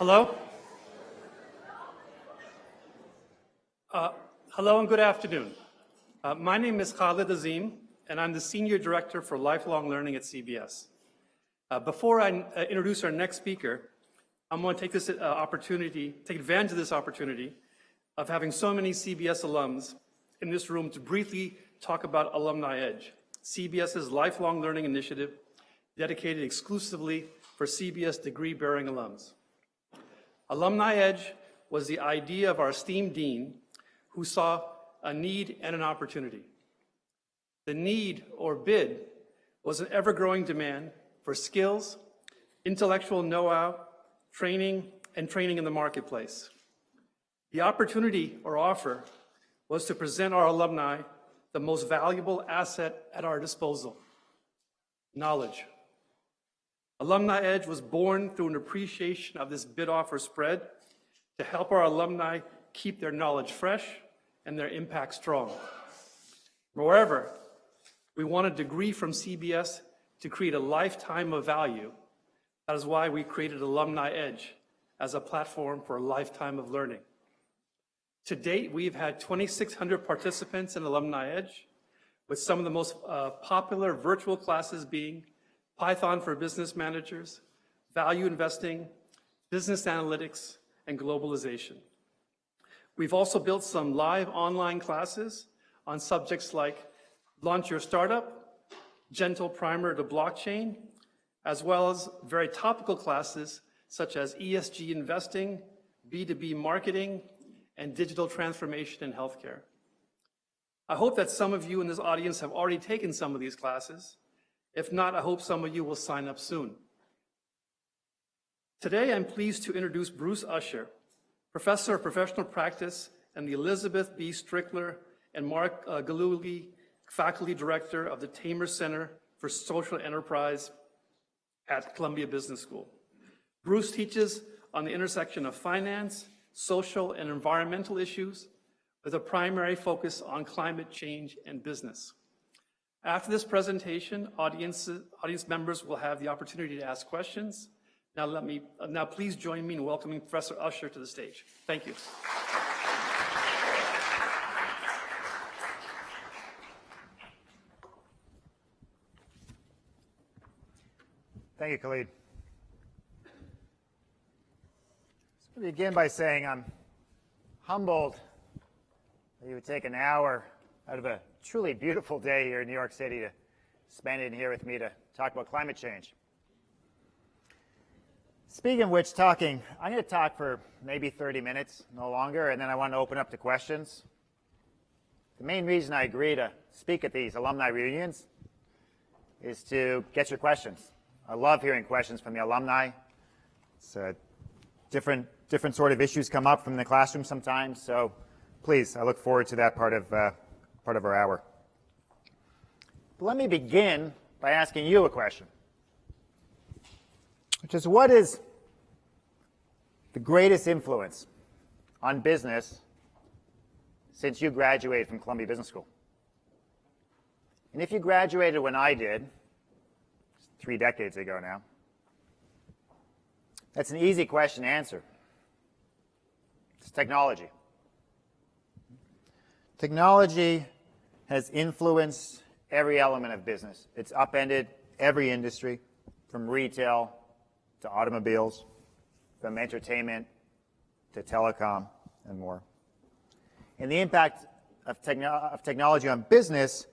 Hello? Hello and good afternoon. My name is Khalid Azim, and I'm the Senior Director for Lifelong Learning at CBS. Before I introduce our next speaker, I'm going to take advantage of this opportunity of having so many CBS alums in this room to briefly talk about Alumni Edge, CBS's lifelong learning initiative dedicated exclusively for CBS degree-bearing alums. Alumni Edge was the idea of our esteemed dean who saw a need and an opportunity. The need, or bid, was an ever-growing demand for skills, intellectual know-how, training in the marketplace. The opportunity, or offer, was to present our alumni the most valuable asset at our disposal: knowledge. Alumni Edge was born through an appreciation of this bid-offer spread to help our alumni keep their knowledge fresh and their impact strong. Moreover, we want a degree from CBS to create a lifetime of value. That is why we created Alumni Edge as a platform for a lifetime of learning. To date, we've had 2,600 participants in Alumni Edge, with some of the most popular virtual classes being Python for business managers, value investing, business analytics, and globalization. We've also built some live online classes on subjects like Launch Your Startup, Gentle Primer to Blockchain, as well as very topical classes such as ESG Investing, B2B marketing, and digital transformation in healthcare. I hope that some of you in this audience have already taken some of these classes. If not, I hope some of you will sign up soon. Today, I'm pleased to introduce Bruce Usher, Professor of Professional Practice and the Elizabeth B. Strickler and Mark Gallogly Faculty Director of the Tamer Center for Social Enterprise at Columbia Business School. Bruce teaches on the intersection of finance, social, and environmental issues with a primary focus on climate change and business. After this presentation, audience members will have the opportunity to ask questions. Now please join me in welcoming Professor Usher to the stage. Thank you. Thank you, Khalid. Let's begin by saying I'm humbled that you would take an hour out of a truly beautiful day here in New York City to spend it here with me to talk about climate change. Speaking of which, I'm going to talk for maybe 30 minutes, no longer, and then I want to open up to questions. The main reason I agree to speak at these alumni reunions is to get your questions. I love hearing questions from the alumni. It's different sort of issues come up from the classroom sometimes, so please, I look forward to that part of our hour. But let me begin by asking you a question, which is, what is the greatest influence on business since you graduated from Columbia Business School? And if you graduated when I did, 3 decades ago now, that's an easy question to answer. It's technology. Technology has influenced every element of business. It's upended every industry, from retail to automobiles, from entertainment to telecom, and more. And the impact of technology on business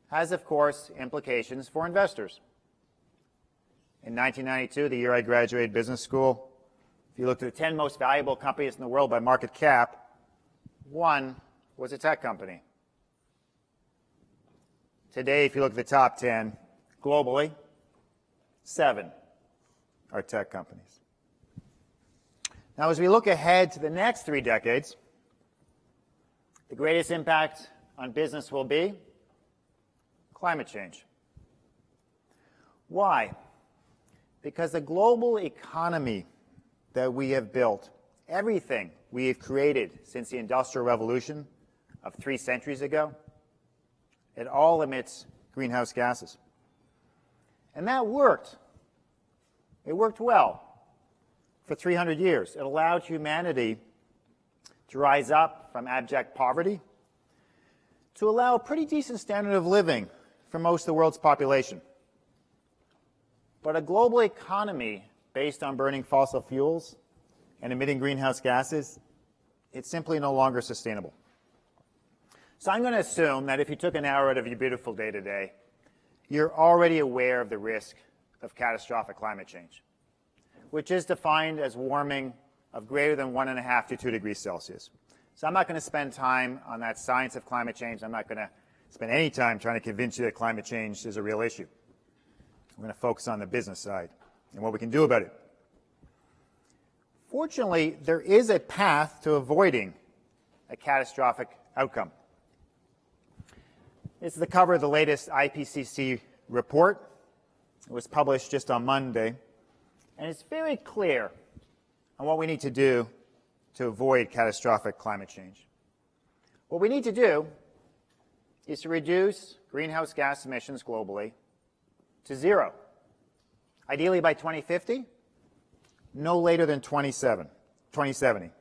has, of course, implications for investors. In 1992, the year I graduated business school, if you looked at the 10 most valuable companies in the world by market cap, one was a tech company. Today, if you look at the top 10 globally, 7 are tech companies. Now, as we look ahead to the next 3 decades, the greatest impact on business will be climate change. Why? Because the global economy that we have built, everything we have created since the Industrial Revolution of 3 centuries ago, it all emits greenhouse gases. And that worked. It worked well. for 300 years. It allowed humanity to rise up from abject poverty to allow a pretty decent standard of living for most of the world's population. But a global economy based on burning fossil fuels and emitting greenhouse gases, it's simply no longer sustainable. So I'm going to assume that if you took an hour out of your beautiful day today, you're already aware of the risk of catastrophic climate change, which is defined as warming of greater than 1.5 to 2 degrees Celsius. So I'm not going to spend time on that science of climate change. I'm not going to spend any time trying to convince you that climate change is a real issue. We're going to focus on the business side and what we can do about it. Fortunately, there is a path to avoiding a catastrophic outcome. This is the cover of the latest IPCC report. It was published just on Monday, and it's very clear on what we need to do to avoid catastrophic climate change. What we need to do is to reduce greenhouse gas emissions globally to zero, ideally by 2050, no later than 2070.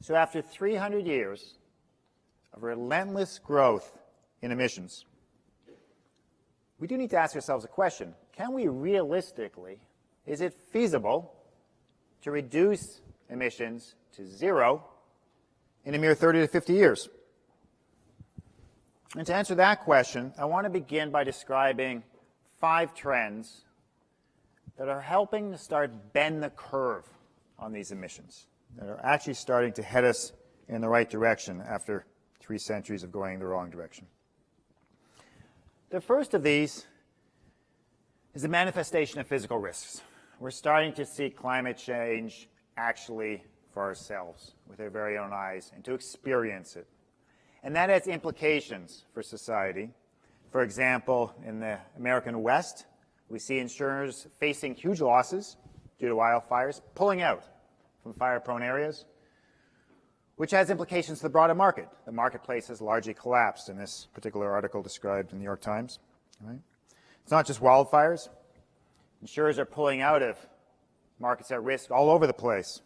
So after 300 years of relentless growth in emissions, we do need to ask ourselves a question. Can we realistically, is it feasible to reduce emissions to zero in a mere 30 to 50 years? And to answer that question, I want to begin by describing 5 trends that are helping to start bend the curve on these emissions, that are actually starting to head us in the right direction after 3 centuries of going the wrong direction. The first of these is the manifestation of physical risks. We're starting to see climate change actually for ourselves with our very own eyes and to experience it. And that has implications for society. For example, in the American West, we see insurers facing huge losses due to wildfires, pulling out from fire-prone areas, which has implications for the broader market. The marketplace has largely collapsed in this particular article described in the New York Times. Right? It's not just wildfires. Insurers are pulling out of markets at risk all over the place.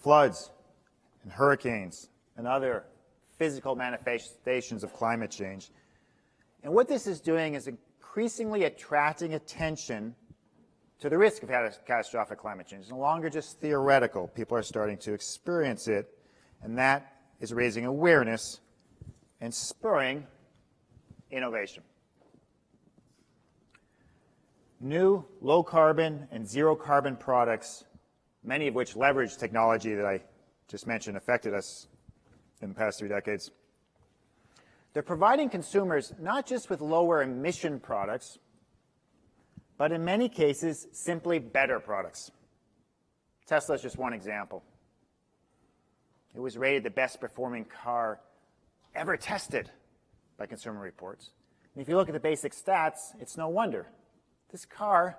Floods and hurricanes and other physical manifestations of climate change. And what this is doing is increasingly attracting attention to the risk of catastrophic climate change. It's no longer just theoretical. People are starting to experience it, and that is raising awareness and spurring innovation. New low-carbon and zero-carbon products, many of which leverage technology that I just mentioned affected us in the past 3 decades. They're providing consumers not just with lower emission products, but in many cases, simply better products. Tesla is just one example. It was rated the best performing car ever tested by Consumer Reports. And if you look at the basic stats, it's no wonder. This car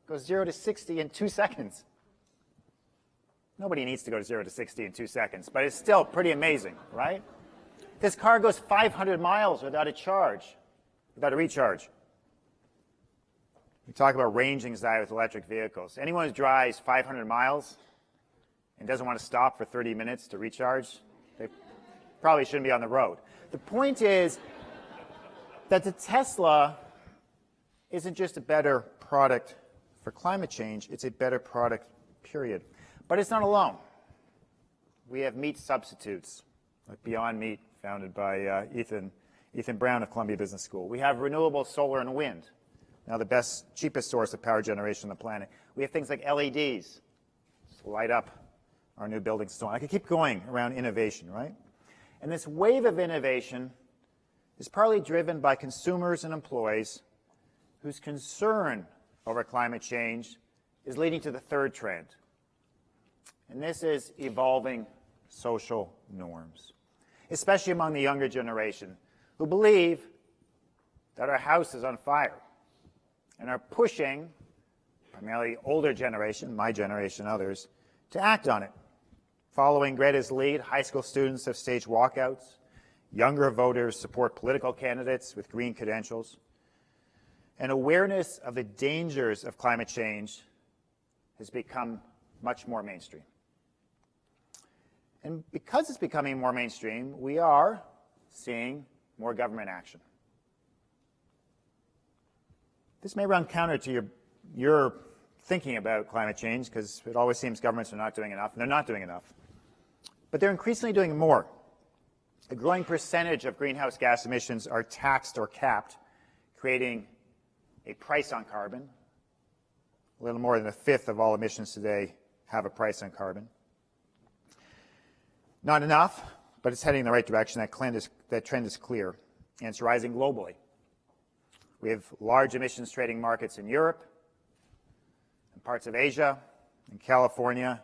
goes 0 to 60 in 2 seconds. Nobody needs to go to 0 to 60 in 2 seconds, but it's still pretty amazing, right? This car goes 500 miles without a charge, without a recharge. We talk about range anxiety with electric vehicles. Anyone who drives 500 miles and doesn't want to stop for 30 minutes to recharge, they probably shouldn't be on the road. The point is that the Tesla isn't just a better product for climate change, it's a better product, period. But it's not alone. We have meat substitutes, like Beyond Meat, founded by Ethan Brown of Columbia Business School. We have renewable solar and wind, now the best, cheapest source of power generation on the planet. We have things like LEDs to light up our new buildings and so on. I could keep going around innovation, right? And this wave of innovation is partly driven by consumers and employees whose concern over climate change is leading to the third trend. And this is evolving social norms, especially among the younger generation, who believe that our house is on fire and are pushing, primarily older generation, my generation, others, to act on it. Following Greta's lead, high school students have staged walkouts. Younger voters support political candidates with green credentials. And awareness of the dangers of climate change has become much more mainstream. And because it's becoming more mainstream, we are seeing more government action. This may run counter to your thinking about climate change, because it always seems governments are not doing enough, and they're not doing enough. But they're increasingly doing more. A growing percentage of greenhouse gas emissions are taxed or capped, creating a price on carbon. A little more than a fifth of all emissions today have a price on carbon. Not enough, but it's heading in the right direction. That trend is clear, and it's rising globally. We have large emissions trading markets in Europe, in parts of Asia, in California,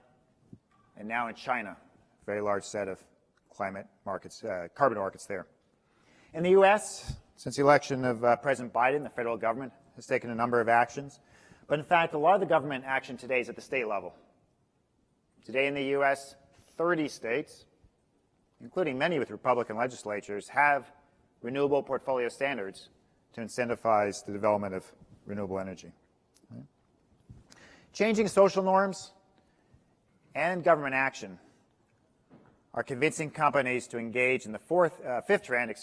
and now in China. A very large set of climate markets, carbon markets there. In the U.S., since the election of President Biden, the federal government has taken a number of actions. But in fact, a lot of the government action today is at the state level. Today in the U.S., 30 states, including many with Republican legislatures, have renewable portfolio standards to incentivize the development of renewable energy. Right? Changing social norms and government action are convincing companies to engage in the fifth trend,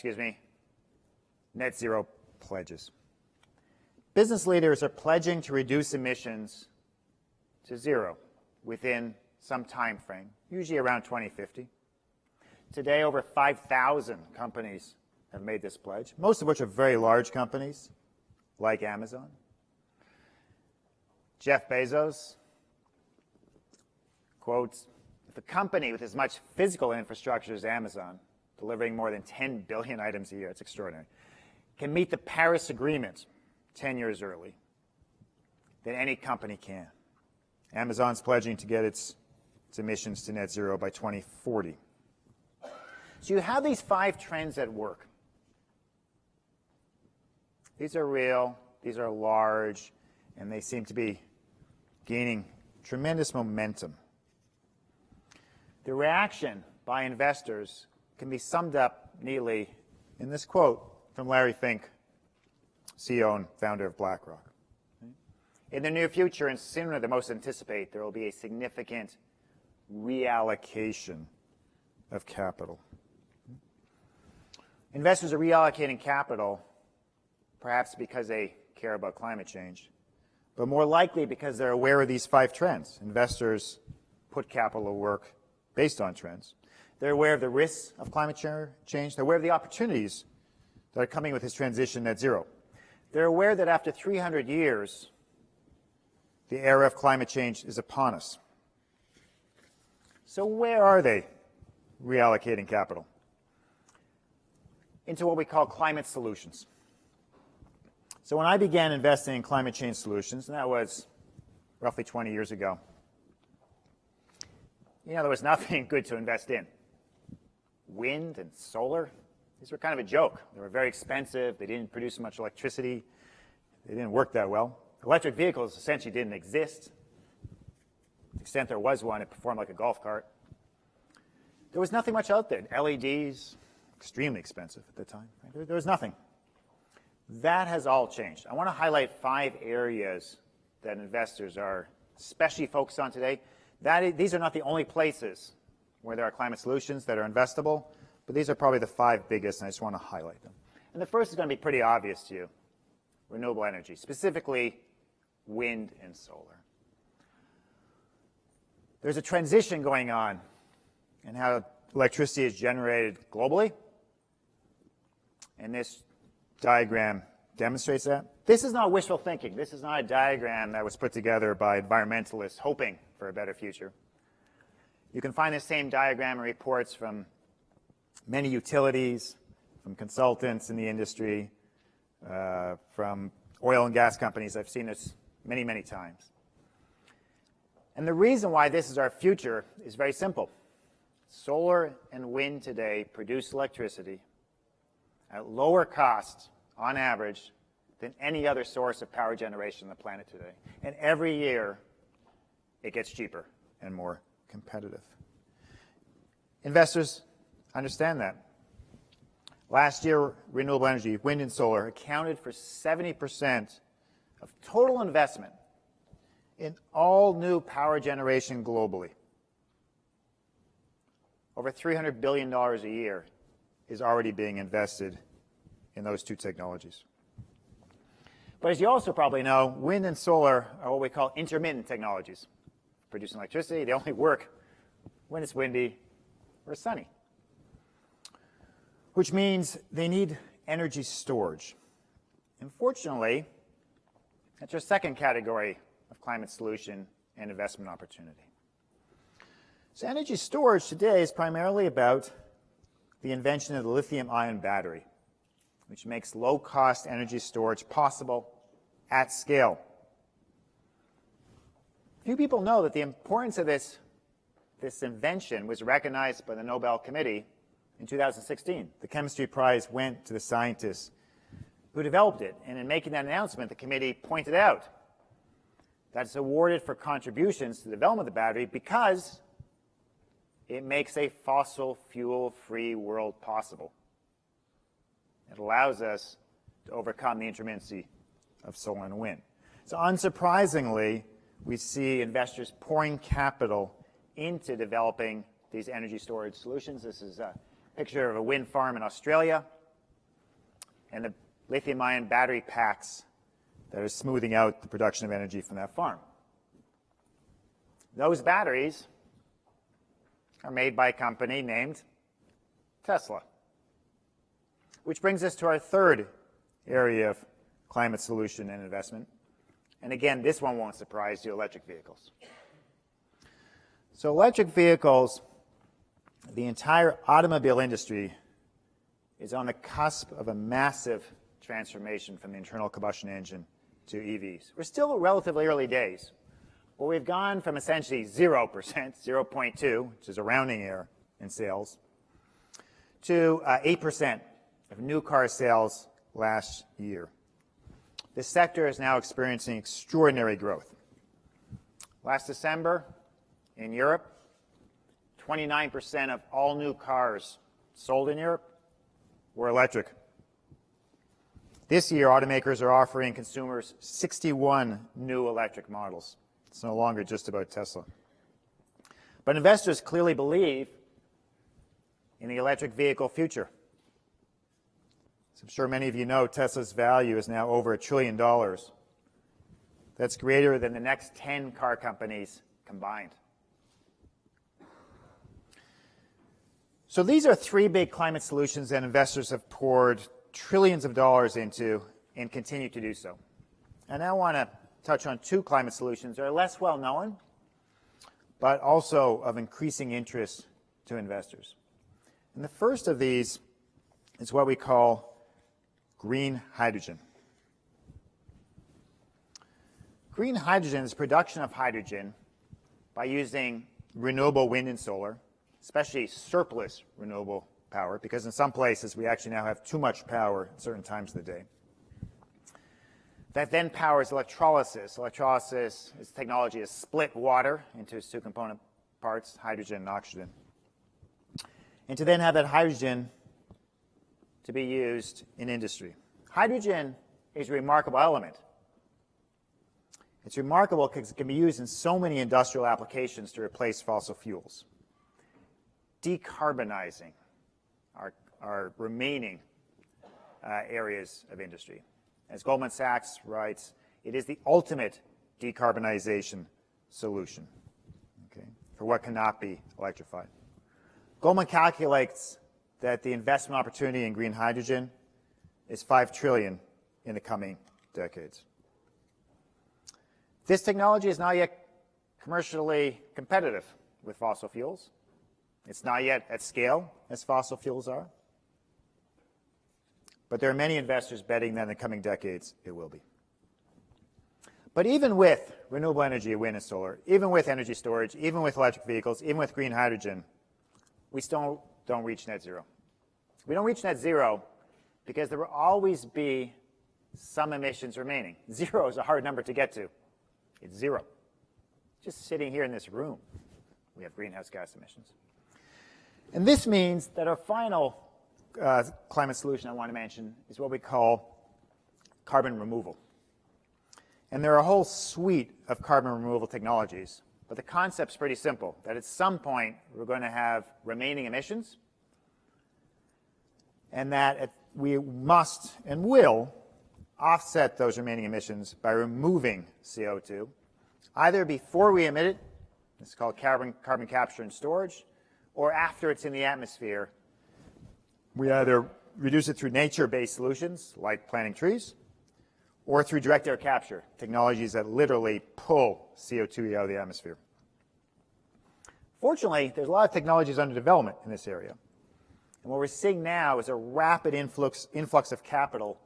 net zero pledges. Business leaders are pledging to reduce emissions to zero within some time frame, usually around 2050. Today, over 5,000 companies have made this pledge, most of which are very large companies like Amazon. Jeff Bezos quotes, "If a company with as much physical infrastructure as Amazon, delivering more than 10 billion items a year, it's extraordinary, can meet the Paris Agreement 10 years early, then any company can." Amazon's pledging to get its emissions to net zero by 2040. So you have these 5 trends at work. These are real, these are large, and they seem to be gaining tremendous momentum. The reaction by investors can be summed up neatly in this quote from Larry Fink, CEO and founder of BlackRock. In the near future, and sooner than most anticipate, there will be a significant reallocation of capital. Investors are reallocating capital, perhaps because they care about climate change, but more likely because they're aware of these 5 trends. Investors put capital to work based on trends. They're aware of the risks of climate change. They're aware of the opportunities that are coming with this transition net zero. They're aware that after 300 years, the era of climate change is upon us. So where are they reallocating capital? Into what we call climate solutions. So when I began investing in climate change solutions, and that was roughly 20 years ago, there was nothing good to invest in. Wind and solar, these were kind of a joke. They were very expensive. They didn't produce much electricity. They didn't work that well. Electric vehicles essentially didn't exist. To the extent there was one, it performed like a golf cart. There was nothing much out there. LEDs, extremely expensive at the time. There was nothing. That has all changed. I want to highlight 5 areas that investors are especially focused on today. These are not the only places where there are climate solutions that are investable, but these are probably the 5 biggest, and I just want to highlight them. And the first is going to be pretty obvious to you: renewable energy, specifically wind and solar. There's a transition going on in how electricity is generated globally, and this diagram demonstrates that. This is not wishful thinking. This is not a diagram that was put together by environmentalists hoping for a better future. You can find the same diagram in reports from many utilities, from consultants in the industry, from oil and gas companies. I've seen this many, many times. And the reason why this is our future is very simple. Solar and wind today produce electricity at lower cost, on average, than any other source of power generation on the planet today. And every year, it gets cheaper and more competitive. Investors understand that. Last year, renewable energy, wind and solar, accounted for 70% of total investment in all new power generation globally. Over $300 billion a year is already being invested in those two technologies. But as you also probably know, wind and solar are what we call intermittent technologies. Producing electricity, they only work when it's windy or sunny, which means they need energy storage. Unfortunately, that's our second category of climate solution and investment opportunity. So energy storage today is primarily about the invention of the lithium-ion battery, which makes low-cost energy storage possible at scale. Few people know that the importance of this invention was recognized by the Nobel Committee in 2016. The chemistry prize went to the scientists who developed it, and in making that announcement, the committee pointed out that it's awarded for contributions to the development of the battery because it makes a fossil fuel-free world possible. It allows us to overcome the intermittency of solar and wind. So unsurprisingly, we see investors pouring capital into developing these energy storage solutions. This is a picture of a wind farm in Australia and the lithium-ion battery packs that are smoothing out the production of energy from that farm. Those batteries are made by a company named Tesla, which brings us to our third area of climate solution and investment. And again, this one won't surprise you, electric vehicles. So electric vehicles, the entire automobile industry is on the cusp of a massive transformation from the internal combustion engine to EVs. We're still relatively early days, but we've gone from essentially 0%, 0.2, which is a rounding error in sales, to 8% of new car sales last year. This sector is now experiencing extraordinary growth. Last December, in Europe, 29% of all new cars sold in Europe were electric. This year, automakers are offering consumers 61 new electric models. It's no longer just about Tesla. But investors clearly believe in the electric vehicle future. As I'm sure many of you know, Tesla's value is now over $1 trillion. That's greater than the next 10 car companies combined. So these are three big climate solutions that investors have poured trillions of dollars into and continue to do so. And I want to touch on two climate solutions that are less well known, but also of increasing interest to investors. And the first of these is what we call green hydrogen. Green hydrogen is production of hydrogen by using renewable wind and solar, especially surplus renewable power, because in some places we actually now have too much power at certain times of the day. That then powers electrolysis. Electrolysis is technology to split water into its two component parts, hydrogen and oxygen. And to then have that hydrogen to be used in industry. Hydrogen is a remarkable element. It's remarkable because it can be used in so many industrial applications to replace fossil fuels. Decarbonizing our remaining areas of industry. As Goldman Sachs writes, it is the ultimate decarbonization solution, okay, for what cannot be electrified. Goldman calculates that the investment opportunity in green hydrogen is $5 trillion in the coming decades. This technology is not yet commercially competitive with fossil fuels. It's not yet at scale as fossil fuels are. But there are many investors betting that in the coming decades it will be. But even with renewable energy, wind and solar, even with energy storage, even with electric vehicles, even with green hydrogen, we still don't reach net zero. We don't reach net zero because there will always be some emissions remaining. Zero is a hard number to get to. It's zero. Just sitting here in this room, we have greenhouse gas emissions. And this means that our final climate solution I want to mention is what we call carbon removal. And there are a whole suite of carbon removal technologies. But the concept's pretty simple, that at some point we're going to have remaining emissions, and that we must and will offset those remaining emissions by removing CO2, either before we emit it, it's called carbon capture and storage, or after it's in the atmosphere. We either reduce it through nature-based solutions, like planting trees, or through direct air capture, technologies that literally pull CO2 out of the atmosphere. Fortunately, there's a lot of technologies under development in this area. And what we're seeing now is a rapid influx of capital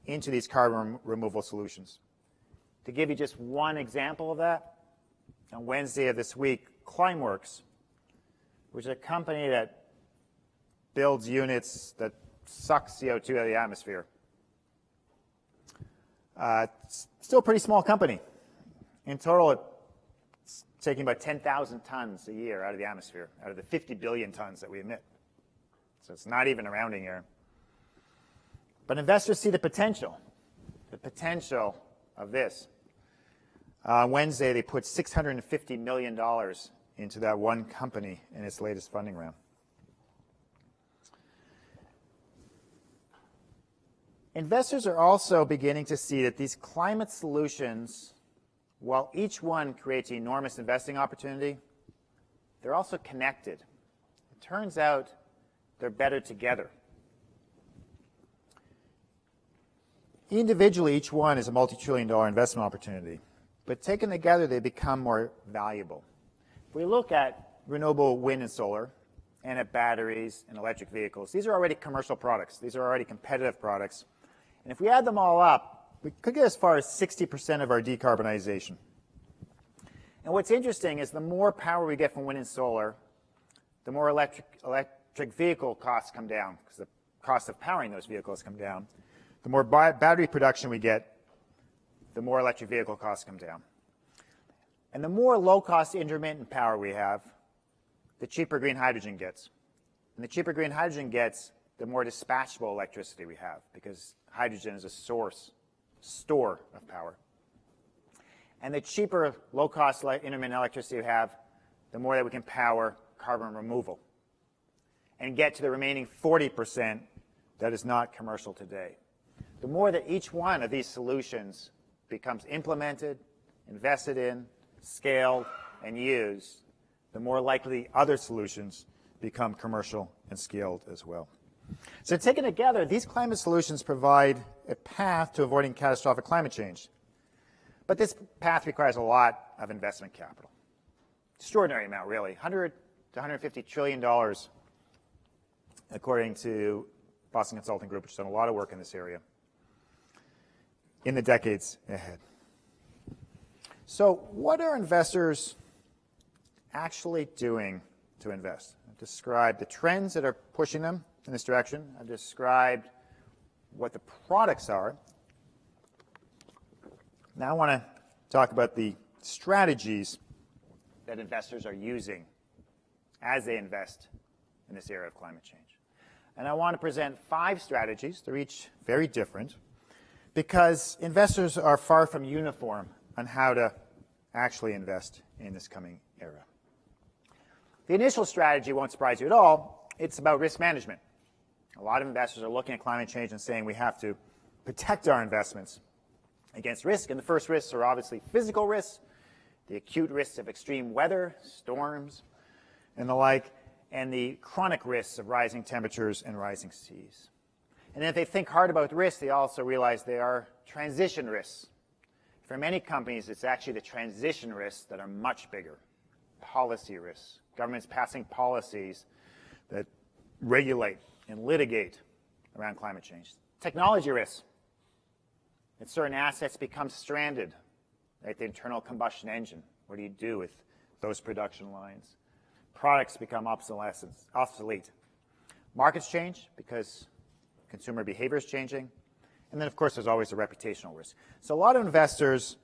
into these carbon removal solutions. To give you just one example of that, on Wednesday of this week, Climeworks, which is a company that builds units that suck CO2 out of the atmosphere, it's still a pretty small company. In total, it's taking about 10,000 tons a year out of the atmosphere, out of the 50 billion tons that we emit. So it's not even a rounding error. But investors see the potential of this. Wednesday, they put $650 million into that one company in its latest funding round. Investors are also beginning to see that these climate solutions, while each one creates enormous investing opportunity, they're also connected. It turns out they're better together. Individually, each one is a multi-trillion-dollar investment opportunity, but taken together, they become more valuable. If we look at renewable wind and solar, and at batteries and electric vehicles, these are already commercial products. These are already competitive products. And if we add them all up, we could get as far as 60% of our decarbonization. And what's interesting is the more power we get from wind and solar, the more electric vehicle costs come down, because the cost of powering those vehicles come down. The more battery production we get, the more electric vehicle costs come down. And the more low-cost intermittent power we have, the cheaper green hydrogen gets. And the cheaper green hydrogen gets, the more dispatchable electricity we have, because hydrogen is a store of power. And the cheaper, low-cost intermittent electricity we have, the more that we can power carbon removal and get to the remaining 40% that is not commercial today. The more that each one of these solutions becomes implemented, invested in, scaled, and used, the more likely other solutions become commercial and scaled as well. So taken together, these climate solutions provide a path to avoiding catastrophic climate change. But this path requires a lot of investment capital. Extraordinary amount, really. $100 to $150 trillion, according to Boston Consulting Group, which has done a lot of work in this area, in the decades ahead. So what are investors actually doing to invest? I've described the trends that are pushing them in this direction. I've described what the products are. Now I want to talk about the strategies that investors are using as they invest in this area of climate change. And I want to present 5 strategies. They're each very different, because investors are far from uniform on how to actually invest in this coming era. The initial strategy won't surprise you at all. It's about risk management. A lot of investors are looking at climate change and saying we have to protect our investments against risk. And the first risks are obviously physical risks, the acute risks of extreme weather, storms, and the like, and the chronic risks of rising temperatures and rising seas. And if they think hard about risk, they also realize they are transition risks. For many companies, it's actually the transition risks that are much bigger. Policy risks. Governments passing policies that regulate and litigate around climate change. Technology risks. That certain assets become stranded, like the internal combustion engine. What do you do with those production lines? Products become obsolete. Markets change because consumer behavior is changing. And then, of course, there's always the reputational risk. So a lot of investors,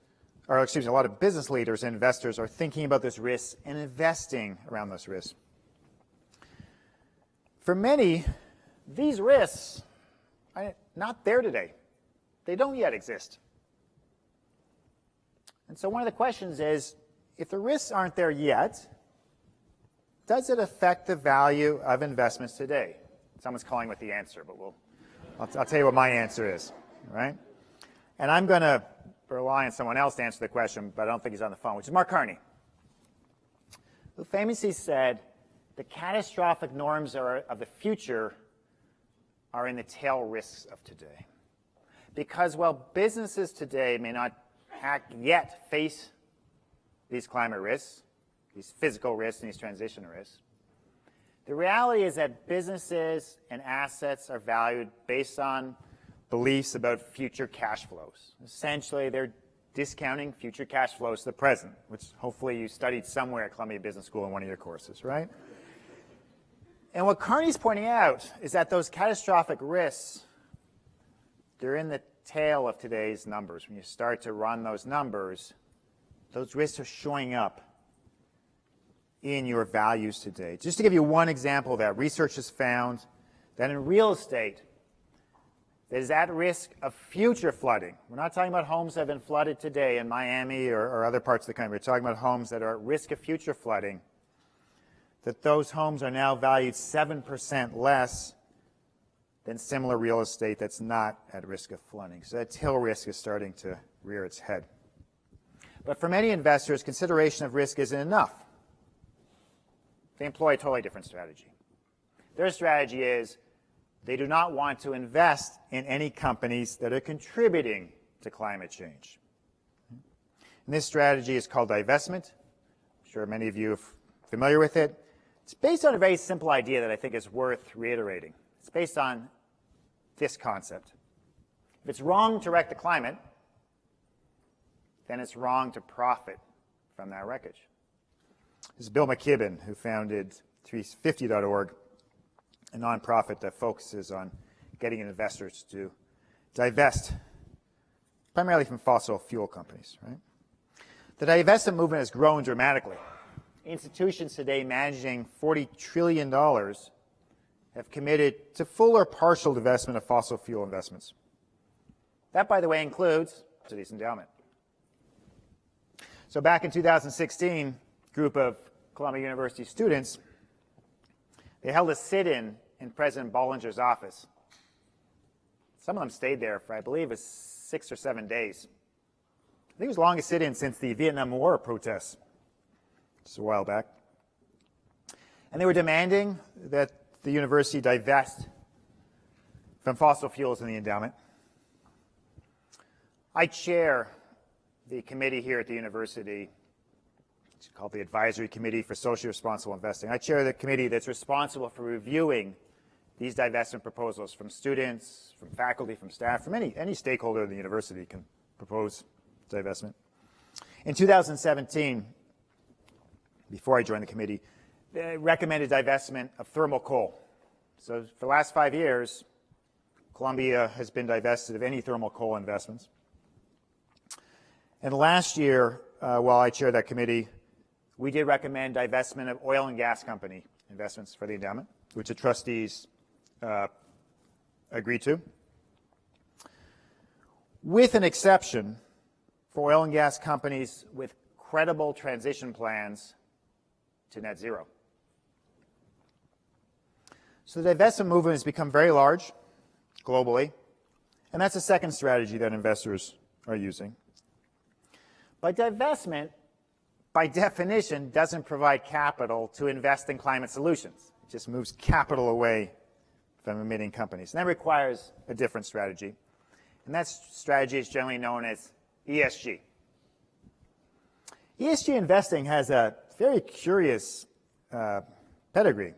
or excuse me, a lot of business leaders and investors are thinking about this risk and investing around those risks. For many, these risks are not there today. They don't yet exist. And so one of the questions is, if the risks aren't there yet, does it affect the value of investments today? Someone's calling with the answer, but I'll tell you what my answer is, right? And I'm going to rely on someone else to answer the question, but I don't think he's on the phone, which is Mark Carney, who famously said, the catastrophic norms of the future are in the tail risks of today. Because while businesses today may not yet face these climate risks, these physical risks and these transition risks, the reality is that businesses and assets are valued based on beliefs about future cash flows. Essentially, they're discounting future cash flows to the present, which hopefully you studied somewhere at Columbia Business School in one of your courses, right? And what Carney's pointing out is that those catastrophic risks, they're in the tail of today's numbers. When you start to run those numbers, those risks are showing up in your values today. Just to give you one example of that, research has found that in real estate, that is at risk of future flooding. We're not talking about homes that have been flooded today in Miami or other parts of the country. We're talking about homes that are at risk of future flooding, that those homes are now valued 7% less than similar real estate that's not at risk of flooding. So that tail risk is starting to rear its head. But for many investors, consideration of risk isn't enough. They employ a totally different strategy. Their strategy is they do not want to invest in any companies that are contributing to climate change. And this strategy is called divestment. I'm sure many of you are familiar with it. It's based on a very simple idea that I think is worth reiterating. It's based on this concept. If it's wrong to wreck the climate, then it's wrong to profit from that wreckage. This is Bill McKibben, who founded 350.org, a nonprofit that focuses on getting investors to divest primarily from fossil fuel companies. Right? The divestment movement has grown dramatically. Institutions today managing $40 trillion have committed to full or partial divestment of fossil fuel investments. That, by the way, includes today's endowment. So back in 2016, a group of Columbia University students, they held a sit-in in President Bollinger's office. Some of them stayed there for, I believe, it was 6 or 7 days. I think it was the longest sit-in since the Vietnam War protests, just a while back. And they were demanding that the university divest from fossil fuels in the endowment. I chair the committee here at the university. It's called the Advisory Committee for Socially Responsible Investing. I chair the committee that's responsible for reviewing these divestment proposals from students, from faculty, from staff, from any stakeholder of the university can propose divestment. In 2017, before I joined the committee, they recommended divestment of thermal coal. So for the last 5 years, Columbia has been divested of any thermal coal investments. And last year, while I chaired that committee, we did recommend divestment of oil and gas company investments for the endowment, which the trustees agreed to, with an exception for oil and gas companies with credible transition plans to net zero. So the divestment movement has become very large globally, and that's the second strategy that investors are using. But divestment, by definition, doesn't provide capital to invest in climate solutions. It just moves capital away from emitting companies. And that requires a different strategy. And that strategy is generally known as ESG. ESG investing has a very curious pedigree.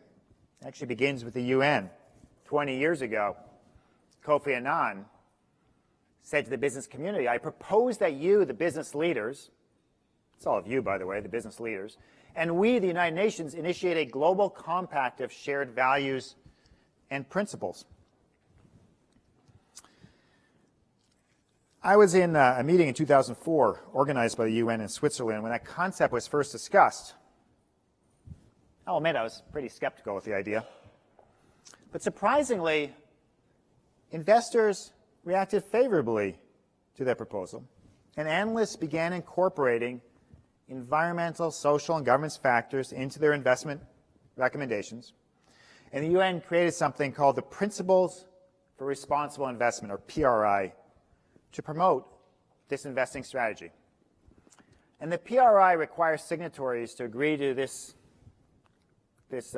It actually begins with the UN. 20 years ago, Kofi Annan said to the business community, I propose that you, the business leaders, it's all of you, by the way, the business leaders, and we, the United Nations, initiate a global compact of shared values and principles. I was in a meeting in 2004 organized by the UN in Switzerland when that concept was first discussed. I'll admit I was pretty skeptical with the idea. But surprisingly, investors reacted favorably to that proposal. and analysts began incorporating environmental, social, and governance factors into their investment recommendations. And the UN created something called the Principles for Responsible Investment, or PRI, to promote this investing strategy. And the PRI requires signatories to agree to this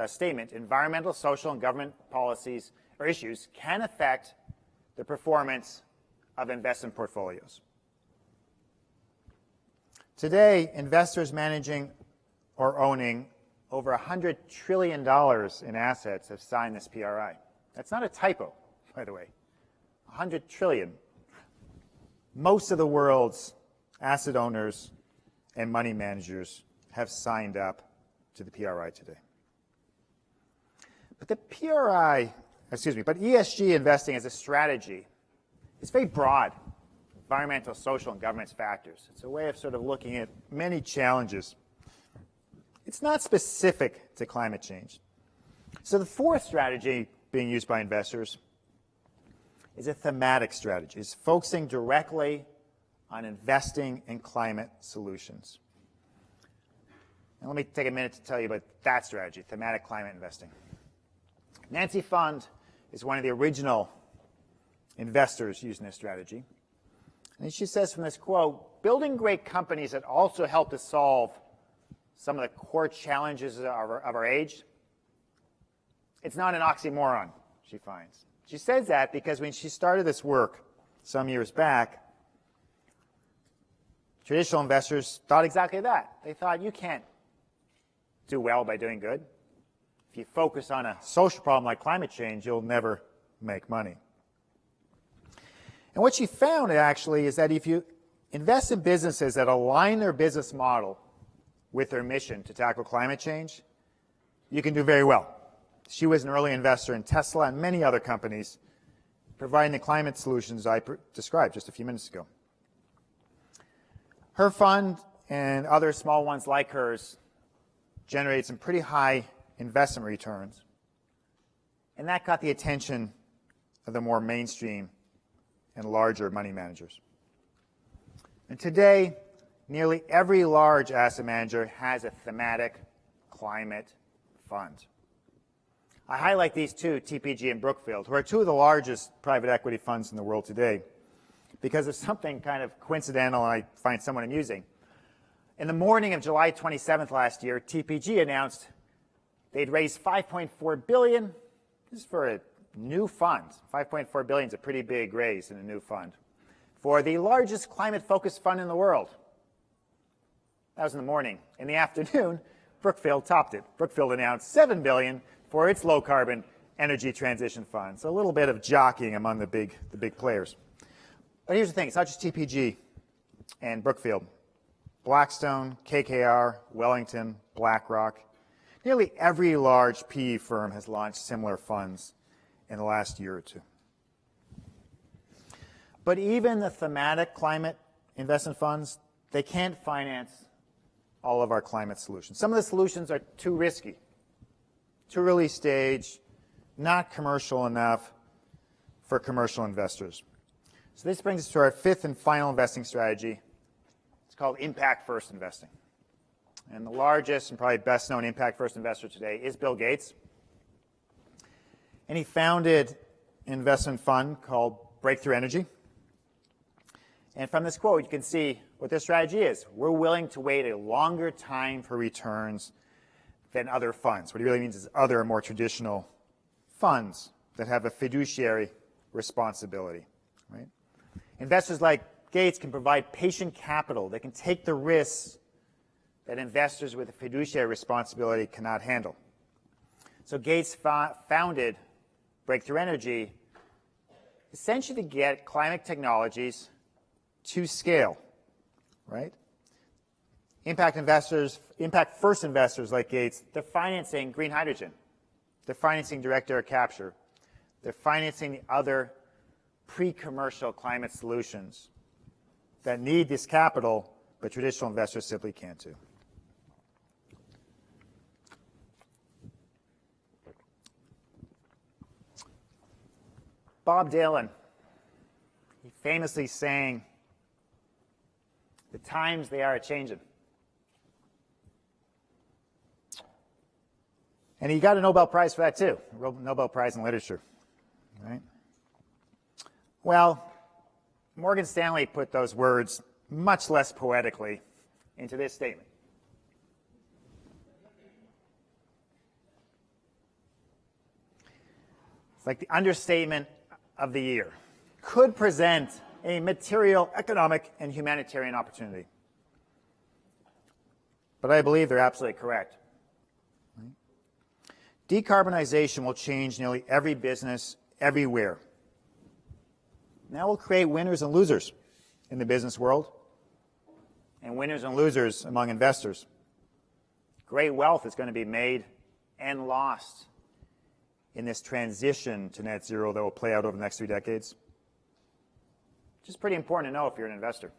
statement: environmental, social, and government policies or issues can affect the performance of investment portfolios. Today, investors managing or owning over $100 trillion in assets have signed this PRI. That's not a typo, by the way. 100 trillion. Most of the world's asset owners and money managers have signed up to the PRI today. But but ESG investing as a strategy is very broad. Environmental, social, and governance factors. It's a way of sort of looking at many challenges. It's not specific to climate change. So the fourth strategy being used by investors is a thematic strategy. It's focusing directly on investing in climate solutions. And let me take a minute to tell you about that strategy, thematic climate investing. Nancy Fund is one of the original investors using this strategy. And she says from this quote, building great companies that also help to solve some of the core challenges of our age, it's not an oxymoron, she finds. She says that because when she started this work some years back, traditional investors thought exactly that. They thought you can't do well by doing good. If you focus on a social problem like climate change, you'll never make money. And what she found actually is that if you invest in businesses that align their business model with their mission to tackle climate change, you can do very well. She was an early investor in Tesla and many other companies providing the climate solutions I described just a few minutes ago. Her fund and other small ones like hers generated some pretty high investment returns, and that got the attention of the more mainstream and larger money managers. And today, nearly every large asset manager has a thematic climate fund. I highlight these two, TPG and Brookfield, who are two of the largest private equity funds in the world today, because of something kind of coincidental and I find somewhat amusing. In the morning of July 27th last year, TPG announced they'd raised $5.4 billion. This is for a new fund. $5.4 billion is a pretty big raise in a new fund for the largest climate-focused fund in the world. That was in the morning. In the afternoon, Brookfield topped it. Brookfield announced $7 billion for its low-carbon energy transition fund. So a little bit of jockeying among the big players. But here's the thing. It's not just TPG and Brookfield. Blackstone, KKR, Wellington, BlackRock. Nearly every large PE firm has launched similar funds in the last year or two. But even the thematic climate investment funds, they can't finance all of our climate solutions. Some of the solutions are too risky, too early stage, not commercial enough for commercial investors. So this brings us to our fifth and final investing strategy. It's called impact first investing. And the largest and probably best known impact first investor today is Bill Gates. And he founded an investment fund called Breakthrough Energy. And from this quote, you can see what this strategy is. We're willing to wait a longer time for returns than other funds. What he really means is other more traditional funds that have a fiduciary responsibility. Right? Investors like Gates can provide patient capital. They can take the risks that investors with a fiduciary responsibility cannot handle. So Gates founded Breakthrough Energy essentially to get climate technologies to scale, right? Impact first investors like Gates, they're financing green hydrogen. They're financing direct air capture. They're financing the other pre-commercial climate solutions that need this capital, but traditional investors simply can't do. Bob Dylan, he famously sang, The times, they are a-changing. And he got a Nobel Prize for that too, Nobel Prize in Literature, right? Well, Morgan Stanley put those words much less poetically into this statement. It's like the understatement of the year. Could present a material, economic, and humanitarian opportunity. But I believe they're absolutely correct. Decarbonization will change nearly every business everywhere. That will create winners and losers in the business world and winners and losers among investors. Great wealth is going to be made and lost in this transition to net zero that will play out over the next 3 decades. Which is pretty important to know if you're an investor.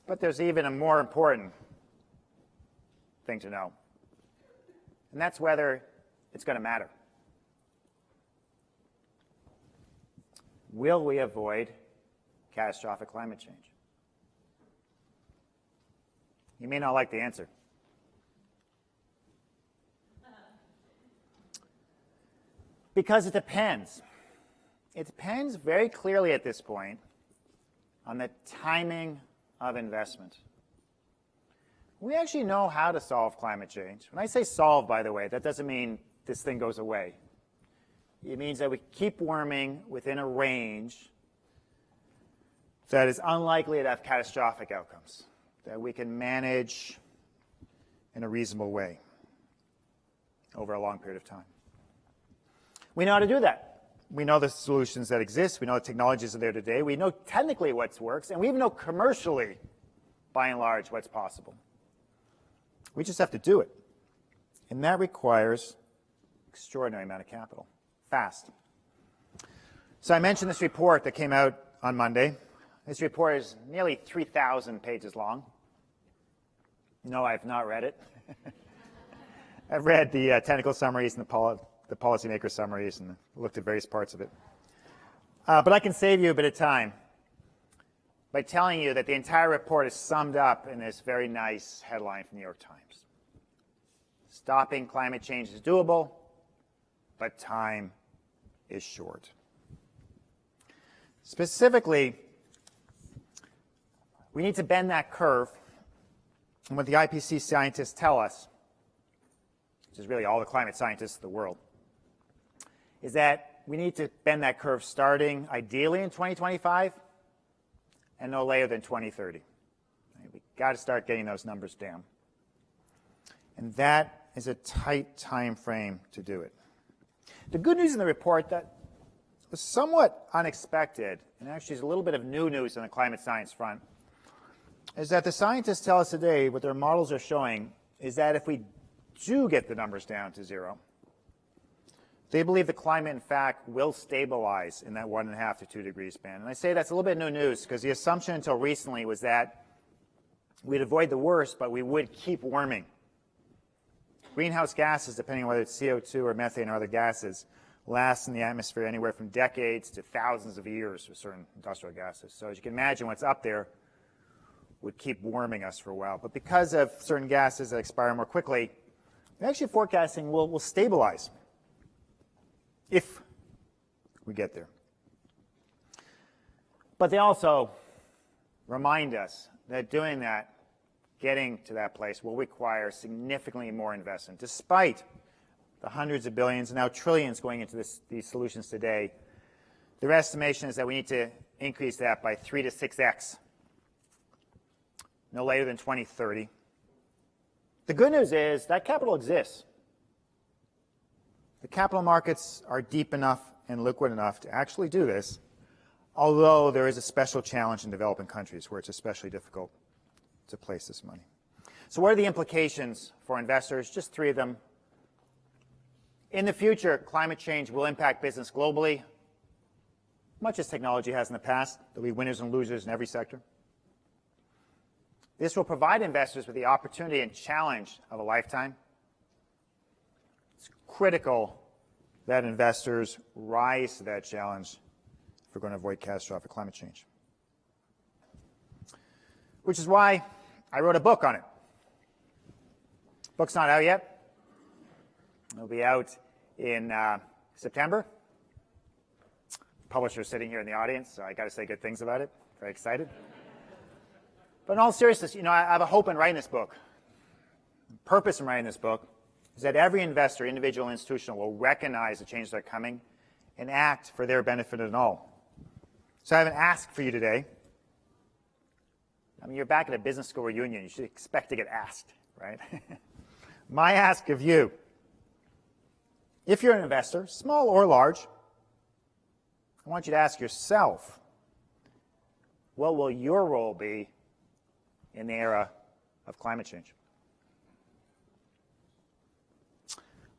But there's even a more important thing to know. And that's whether it's going to matter. Will we avoid catastrophic climate change? You may not like the answer. Because it depends. It depends very clearly at this point on the timing of investment. We actually know how to solve climate change. When I say solve, by the way, that doesn't mean this thing goes away. It means that we keep warming within a range that is unlikely to have catastrophic outcomes, that we can manage in a reasonable way over a long period of time. We know how to do that. We know the solutions that exist. We know the technologies that are there today. We know technically what works, and we even know commercially, by and large, what's possible. We just have to do it. And that requires extraordinary amount of capital, fast. So I mentioned this report that came out on Monday. This report is nearly 3,000 pages long. No, I've not read it. I've read the technical summaries and the policymaker summaries and looked at various parts of it. But I can save you a bit of time by telling you that the entire report is summed up in this very nice headline from the New York Times. Stopping climate change is doable, but time is short. Specifically, we need to bend that curve. And what the IPCC scientists tell us, which is really all the climate scientists of the world, is that we need to bend that curve starting ideally in 2025 and no later than 2030. We've got to start getting those numbers down. And that is a tight time frame to do it. The good news in the report that was somewhat unexpected, and actually is a little bit of new news on the climate science front, is that the scientists tell us today what their models are showing is that if we do get the numbers down to zero, they believe the climate, in fact, will stabilize in that 1.5 to 2 degree span. And I say that's a little bit new news because the assumption until recently was that we'd avoid the worst, but we would keep warming. Greenhouse gases, depending on whether it's CO2 or methane or other gases, last in the atmosphere anywhere from decades to thousands of years with certain industrial gases. So as you can imagine, what's up there would keep warming us for a while. But because of certain gases that expire more quickly, they're actually forecasting will stabilize if we get there. But they also remind us that doing that, getting to that place, will require significantly more investment. Despite the hundreds of billions and now trillions going into these solutions today, their estimation is that we need to increase that by 3 to 6x, no later than 2030. The good news is that capital exists. The capital markets are deep enough and liquid enough to actually do this, although there is a special challenge in developing countries where it's especially difficult to place this money. So what are the implications for investors? Just 3 of them. In the future, climate change will impact business globally, much as technology has in the past. There'll be winners and losers in every sector. This will provide investors with the opportunity and challenge of a lifetime. It's critical that investors rise to that challenge if we're going to avoid catastrophic climate change. which is why I wrote a book on it. Book's not out yet. It'll be out in September. Publisher's sitting here in the audience, so I got to say good things about it. Very excited. But in all seriousness, I have a hope in writing this book. The purpose in writing this book is that every investor, individual and institutional, will recognize the changes that are coming and act for their benefit and all. So I have an ask for you today. I mean, you're back at a business school reunion. You should expect to get asked, right? My ask of you, if you're an investor, small or large, I want you to ask yourself, what will your role be in the era of climate change?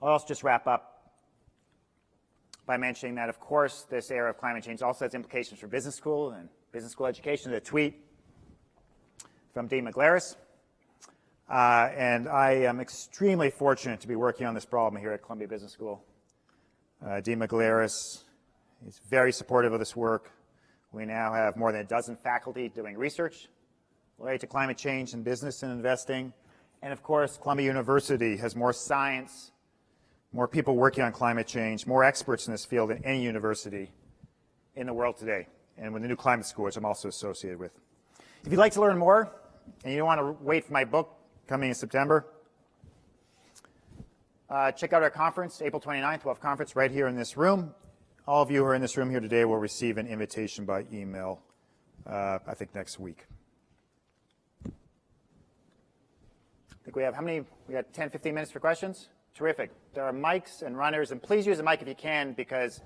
I'll also just wrap up by mentioning that, of course, this era of climate change also has implications for business school and business school education. A tweet from Dean McGlaris. And I am extremely fortunate to be working on this problem here at Columbia Business School. Dean McGlaris is very supportive of this work. We now have more than a dozen faculty doing research related to climate change in business and investing. And of course, Columbia University has more science, more people working on climate change, more experts in this field than any university in the world today. And with the new climate school, which I'm also associated with. If you'd like to learn more, and you don't want to wait for my book coming in September, check out our conference, April 29th. We'll have a conference right here in this room. All of you who are in this room here today will receive an invitation by email, I think, next week. I think we have, how many? We got 10, 15 minutes for questions? Terrific. There are mics and runners, and please use a mic if you can, because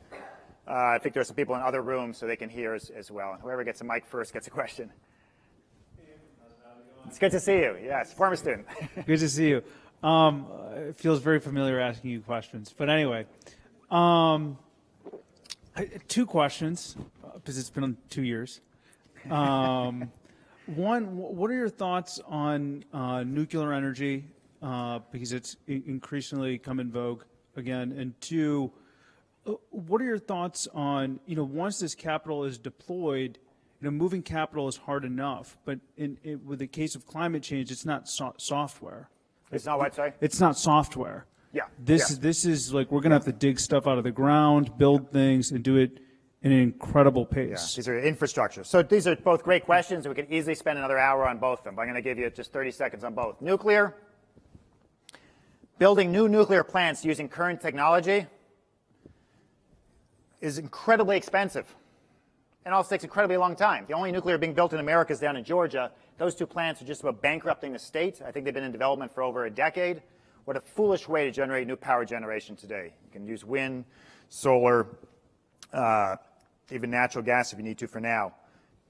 I think there are some people in other rooms so they can hear as well. And whoever gets a mic first gets a question. It's good to see you. Yes, former student. Good to see you. It feels very familiar asking you questions. But anyway, two questions, because it's been 2 years. One, what are your thoughts on nuclear energy, because it's increasingly come in vogue again? And two, what are your thoughts on, once this capital is deployed, moving capital is hard enough, but with the case of climate change, it's not software. It's not what, sorry? It's not software. Yeah. This is like, we're going to have to dig stuff out of the ground, build things, and do it in an incredible pace. Yeah, these are infrastructure. So these are both great questions, and we could easily spend another hour on both of them. But I'm going to give you just 30 seconds on both. Nuclear. Building new nuclear plants using current technology is incredibly expensive. And also takes incredibly long time. The only nuclear being built in America is down in Georgia. Those two plants are just about bankrupting the state. I think they've been in development for over a decade. What a foolish way to generate new power generation today. You can use wind, solar, even natural gas if you need to for now.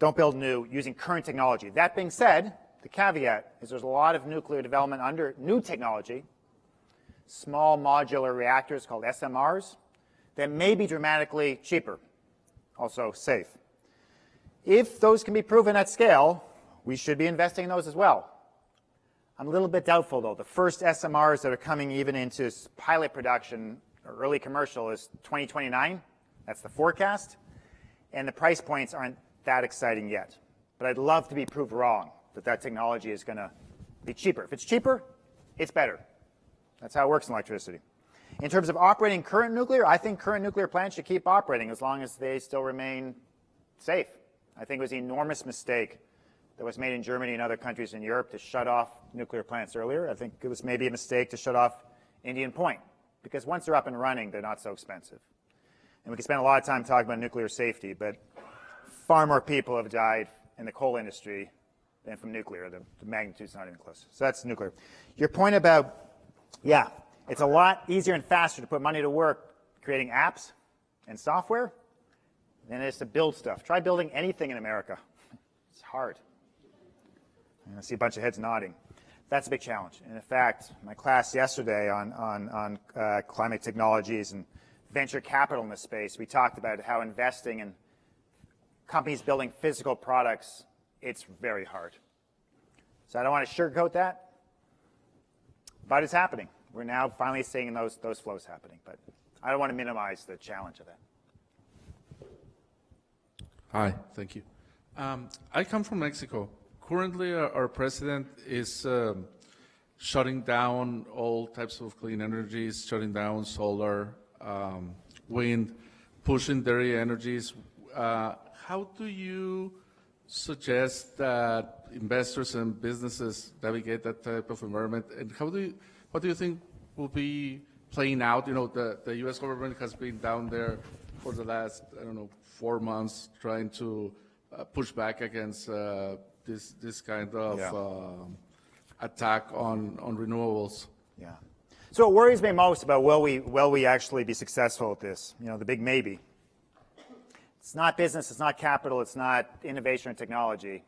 Don't build new using current technology. That being said, the caveat is there's a lot of nuclear development under new technology, small modular reactors called SMRs, that may be dramatically cheaper, also safe. If those can be proven at scale, we should be investing in those as well. I'm a little bit doubtful, though. The first SMRs that are coming even into pilot production or early commercial is 2029. That's the forecast. And the price points aren't that exciting yet. But I'd love to be proved wrong that technology is going to be cheaper. If it's cheaper, it's better. That's how it works in electricity. In terms of operating current nuclear, I think current nuclear plants should keep operating as long as they still remain safe. I think it was an enormous mistake that was made in Germany and other countries in Europe to shut off nuclear plants earlier. I think it was maybe a mistake to shut off Indian Point, because once they're up and running, they're not so expensive. And we can spend a lot of time talking about nuclear safety, but far more people have died in the coal industry than from nuclear. The magnitude's not even close. So that's nuclear. Your point about, yeah, it's a lot easier and faster to put money to work creating apps and software than it is to build stuff. Try building anything in America. It's hard. I see a bunch of heads nodding. That's a big challenge. And in fact, my class yesterday on climate technologies and venture capital in this space, we talked about how investing in companies building physical products, it's very hard. So I don't want to sugarcoat that, but it's happening. We're now finally seeing those flows happening, but I don't want to minimize the challenge of that. Hi, thank you. I come from Mexico. currently, our president is shutting down all types of clean energies, shutting down solar, wind, pushing dairy energies. How do you suggest that investors and businesses navigate that type of environment? And what do you think will be playing out? You know, the U.S. government has been down there for the last, 4 months trying to push back against this kind of attack on renewables. Yeah. So what worries me most about will we actually be successful at this? You know, the big maybe. It's not business, it's not capital, it's not innovation or technology.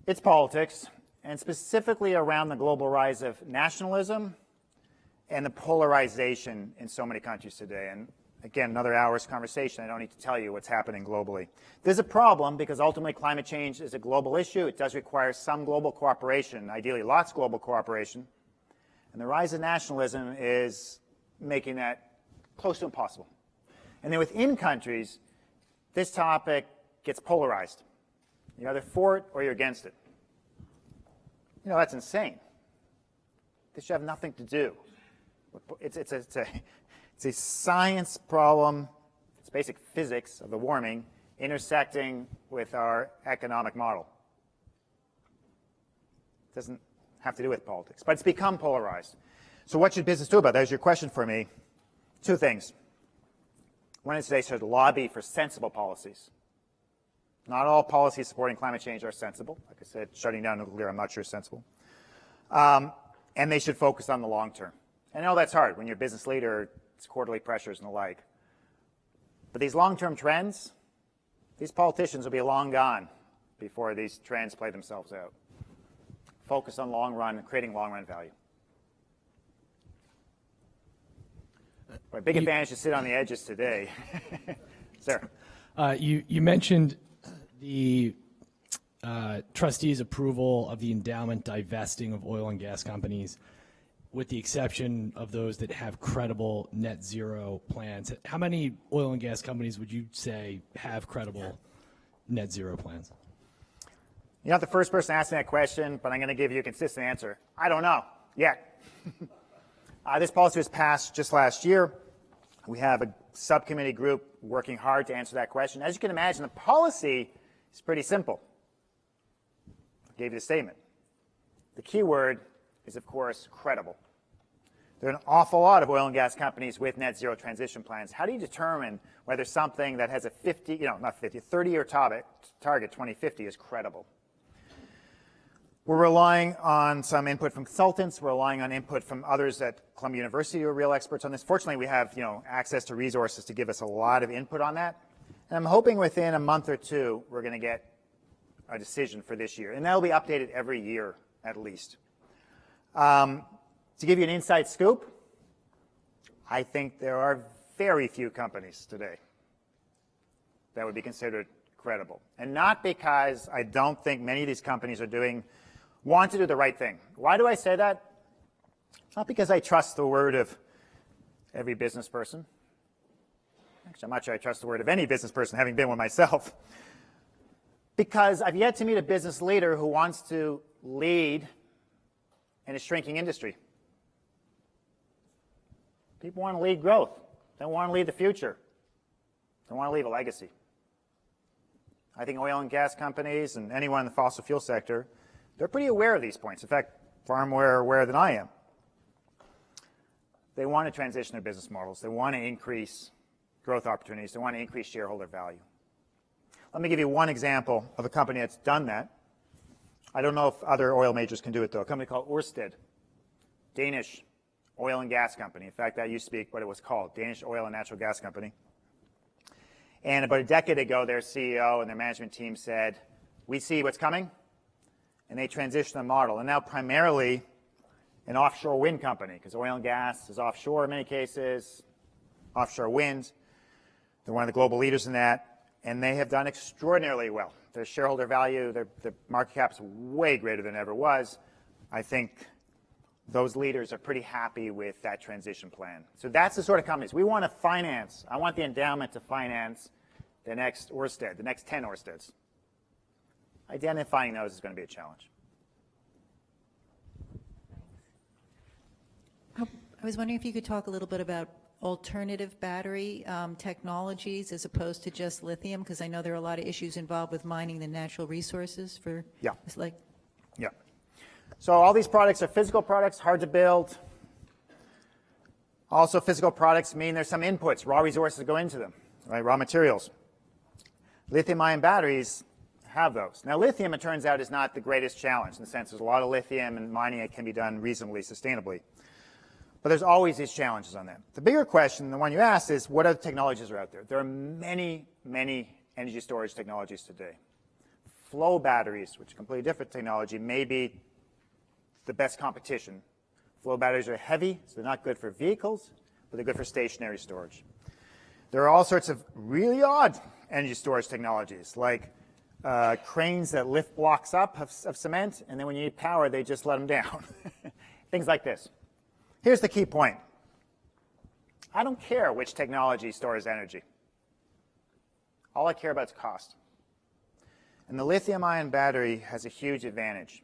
It's politics, and specifically around the global rise of nationalism and the polarization in so many countries today. And again, another hour's conversation. I don't need to tell you what's happening globally. There's a problem because ultimately climate change is a global issue. It does require some global cooperation, ideally lots of global cooperation. And the rise of nationalism is making that close to impossible. And then within countries, this topic gets polarized. You're either for it or you're against it. You know, that's insane. This should have nothing to do. It's a science problem. It's basic physics of the warming intersecting with our economic model. It doesn't have to do with politics, but it's become polarized. So what should business do about that? There's your question for me. Two things. One is they should lobby for sensible policies. Not all policies supporting climate change are sensible. Like I said, shutting down nuclear, I'm not sure is sensible. And they should focus on the long term. I know that's hard when you're a business leader, it's quarterly pressures and the like. But these long-term trends, these politicians will be long gone before these trends play themselves out. Focus on long run, creating long run value. Right, big advantage to sit on the edges today. Sir. You mentioned the trustees' approval of the endowment divesting of oil and gas companies, with the exception of those that have credible net zero plans. How many oil and gas companies would you say have credible net zero plans? You're not the first person to ask me that question, but I'm going to give you a consistent answer. I don't know yet. This policy was passed just last year. We have a subcommittee group working hard to answer that question. As you can imagine, the policy is pretty simple. I gave you the statement. The key word is, of course, credible. There are an awful lot of oil and gas companies with net zero transition plans. How do you determine whether something that has a 30-year target, 2050, is credible? We're relying on some input from consultants. We're relying on input from others at Columbia University who are real experts on this. Fortunately, we have access to resources to give us a lot of input on that. And I'm hoping within a month or two, we're going to get a decision for this year. And that'll be updated every year at least. To give you an inside scoop, I think there are very few companies today that would be considered credible. And not because I don't think many of these companies want to do the right thing. Why do I say that? It's not because I trust the word of every business person. Actually, I'm not sure I trust the word of any business person, having been one myself. Because I've yet to meet a business leader who wants to lead in a shrinking industry. People want to lead growth. They want to lead the future. They want to leave a legacy. I think oil and gas companies and anyone in the fossil fuel sector, they're pretty aware of these points. In fact, far more aware than I am. They want to transition their business models. They want to increase growth opportunities. They want to increase shareholder value. Let me give you one example of a company that's done that. I don't know if other oil majors can do it, though. A company called Ørsted, Danish oil and gas company. In fact, that used to be what it was called, Danish Oil and Natural Gas Company. And about a decade ago, their CEO and their management team said, we see what's coming. And they transitioned the model. And now primarily an offshore wind company, because oil and gas is offshore in many cases, offshore wind. They're one of the global leaders in that. And they have done extraordinarily well. Their shareholder value, their market cap's way greater than it ever was. I think those leaders are pretty happy with that transition plan. So that's the sort of companies we want to finance. I want the endowment to finance the next Ørsted, the next 10 Ørsteds. identifying those is going to be a challenge. I was wondering if you could talk a little bit about alternative battery technologies as opposed to just lithium, because I know there are a lot of issues involved with mining the natural resources for, Yeah. it's like, Yeah. So all these products are physical products, hard to build. Also, physical products mean there's some inputs, raw resources go into them, right? Raw materials. Lithium-ion batteries have those. Now, lithium, it turns out, is not the greatest challenge in the sense there's a lot of lithium and mining it can be done reasonably sustainably. But there's always these challenges on that. The bigger question, the one you asked, is what other technologies are out there? There are many, many energy storage technologies today. Flow batteries, which is a completely different technology, may be the best competition. Flow batteries are heavy, so they're not good for vehicles, but they're good for stationary storage. There are all sorts of really odd energy storage technologies, like cranes that lift blocks up of cement, and then when you need power, they just let them down. Things like this. Here's the key point. I don't care which technology stores energy. All I care about is cost. And the lithium-ion battery has a huge advantage.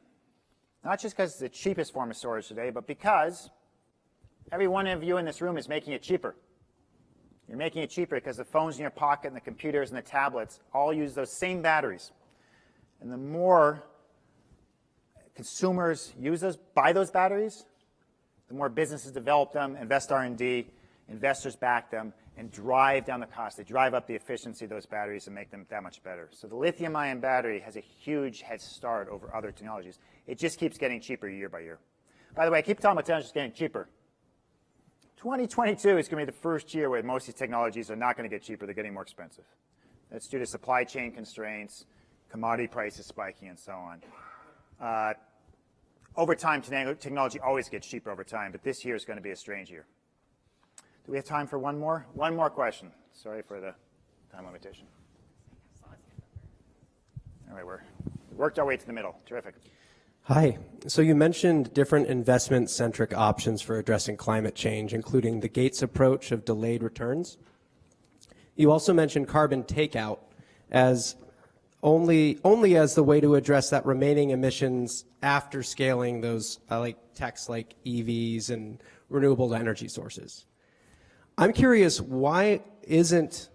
Not just because it's the cheapest form of storage today, but because every one of you in this room is making it cheaper. You're making it cheaper because the phones in your pocket and the computers and the tablets all use those same batteries. And the more consumers buy those batteries, the more businesses develop them, invest R&D, investors back them, and drive down the cost. They drive up the efficiency of those batteries and make them that much better. So the lithium-ion battery has a huge head start over other technologies. It just keeps getting cheaper year by year. By the way, I keep talking about technologies getting cheaper. 2022 is going to be the first year where most of these technologies are not going to get cheaper. They're getting more expensive. That's due to supply chain constraints, commodity prices spiking, and so on. Over time, technology always gets cheaper over time, but this year is going to be a strange year. Do we have time for one more? One more question. Sorry for the time limitation. All right, we worked our way to the middle. Terrific. Hi. So you mentioned different investment-centric options for addressing climate change, including the Gates approach of delayed returns. You also mentioned carbon takeout as only as the way to address that remaining emissions after scaling those like techs like EVs and renewable energy sources. I'm curious, why isn't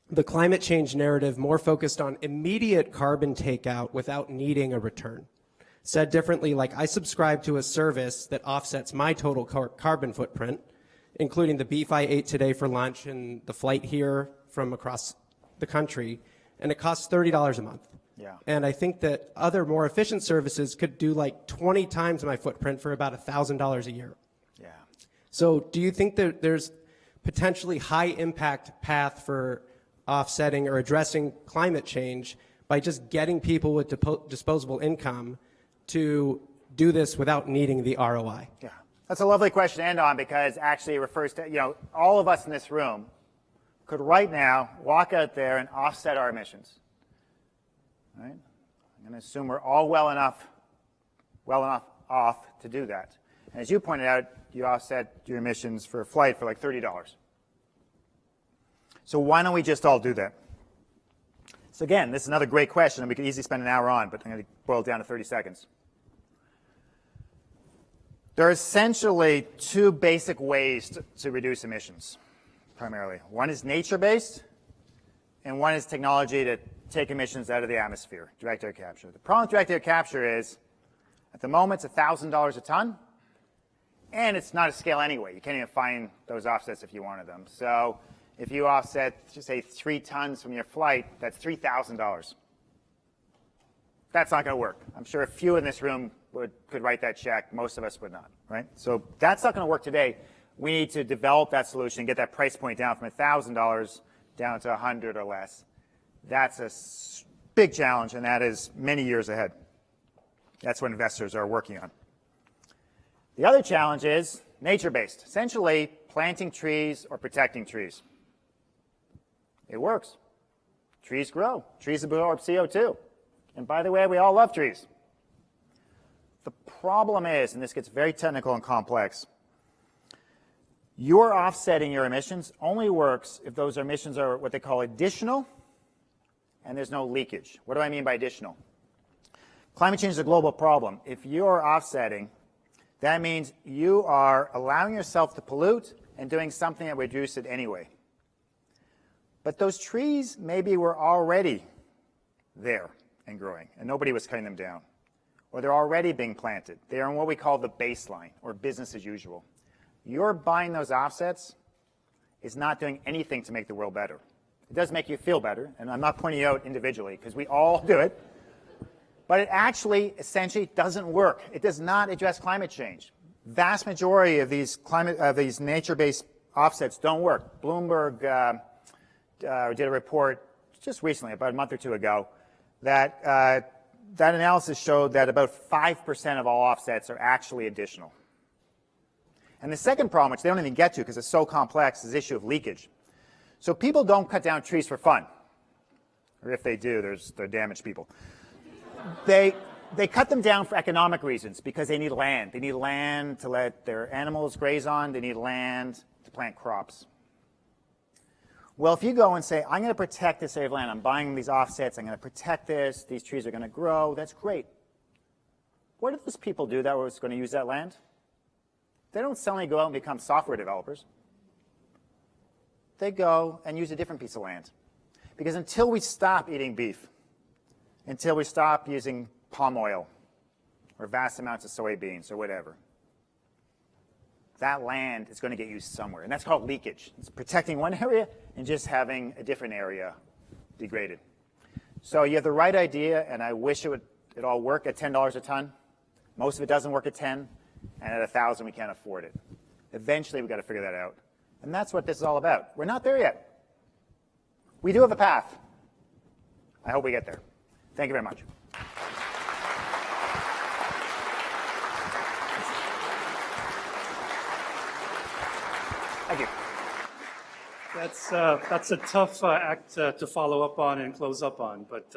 the climate change narrative more focused on immediate carbon takeout without needing a return? Said differently, like I subscribe to a service that offsets my total carbon footprint, including the beef I ate today for lunch and the flight here from across the country, and it costs $30 a month. Yeah. And I think that other more efficient services could do like 20 times my footprint for about $1,000 a year. Yeah. So do you think that there's potentially high impact path for offsetting or addressing climate change by just getting people with disposable income to do this without needing the ROI? Yeah. That's a lovely question to end on because actually it refers to, all of us in this room could right now walk out there and offset our emissions. Right? I'm going to assume we're all well enough off to do that. And as you pointed out, you offset your emissions for a flight for like $30. So why don't we just all do that? So again, this is another great question, and we could easily spend an hour on, but I'm going to boil it down to 30 seconds. There are essentially two basic ways to reduce emissions, primarily. One is nature-based, and one is technology to take emissions out of the atmosphere, direct air capture. The problem with direct air capture is, at the moment, it's $1,000 a ton, and it's not a scale anyway. You can't even find those offsets if you wanted them. So if you offset, just say, 3 tons from your flight, that's $3,000. That's not going to work. I'm sure a few in this room could write that check. Most of us would not, right? So that's not going to work today. We need to develop that solution, get that price point down from $1,000 down to $100 or less. That's a big challenge, and that is many years ahead. That's what investors are working on. The other challenge is nature-based, essentially planting trees or protecting trees. It works. Trees grow. Trees absorb CO2. And by the way, we all love trees. The problem is, and this gets very technical and complex, your offsetting your emissions only works if those emissions are what they call additional and there's no leakage. What do I mean by additional? Climate change is a global problem. If you're offsetting, that means you are allowing yourself to pollute and doing something that would reduce it anyway. But those trees maybe were already there and growing, and nobody was cutting them down. Or they're already being planted. They're in what we call the baseline, or business as usual. You're buying those offsets is not doing anything to make the world better. It does make you feel better, and I'm not pointing you out individually, because we all do it. But it actually, essentially, doesn't work. It does not address climate change. Vast majority of these nature-based offsets don't work. Bloomberg did a report just recently, about a month or two ago, that that analysis showed that about 5% of all offsets are actually additional. And the second problem, which they don't even get to because it's so complex, is the issue of leakage. So people don't cut down trees for fun. Or if they do, they're damaged people. They cut them down for economic reasons because they need land. They need land to let their animals graze on. They need land to plant crops. Well, if you go and say, I'm going to protect this area of land, I'm buying these offsets, I'm going to protect this, these trees are going to grow, that's great. What do those people do that was going to use that land? They don't suddenly go out and become software developers. They go and use a different piece of land. Because until we stop eating beef, until we stop using palm oil or vast amounts of soybeans or whatever, that land is going to get used somewhere. And that's called leakage. It's protecting one area and just having a different area degraded. So you have the right idea, and I wish it all work at $10 a ton. Most of it doesn't work at 10, and at 1,000 we can't afford it. Eventually we've got to figure that out. And that's what this is all about. We're not there yet. We do have a path. I hope we get there. Thank you very much. Thank you. That's a tough act to follow up on and close up on, but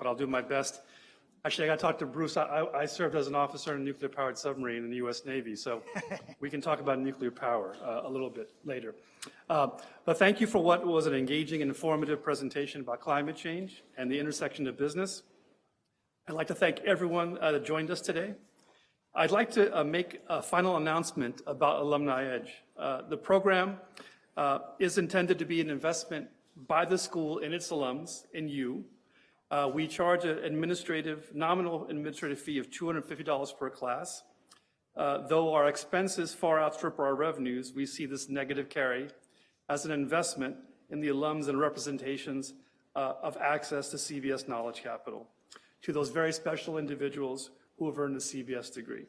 I'll do my best. Actually, I got to talk to Bruce. I served as an officer in a nuclear-powered submarine in the U.S. Navy, so we can talk about nuclear power a little bit later. But thank you for what was an engaging and informative presentation about climate change and the intersection of business. I'd like to thank everyone that joined us today. I'd like to make a final announcement about Alumni Edge. The program is intended to be an investment by the school in its alums, in you. We charge an nominal administrative fee of $250 per class. Though our expenses far outstrip our revenues, we see this negative carry as an investment in the alums and representations of access to CBS Knowledge Capital, to those very special individuals who have earned a CBS degree.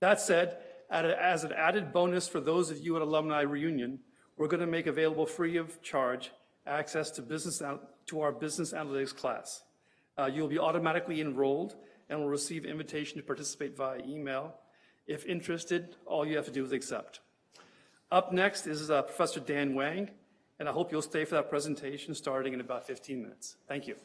That said, as an added bonus for those of you at Alumni Reunion, we're going to make available free of charge access to our business analytics class. You'll be automatically enrolled and will receive an invitation to participate via email. If interested, all you have to do is accept. Up next is Professor Dan Wang, and I hope you'll stay for that presentation starting in about 15 minutes. Thank you.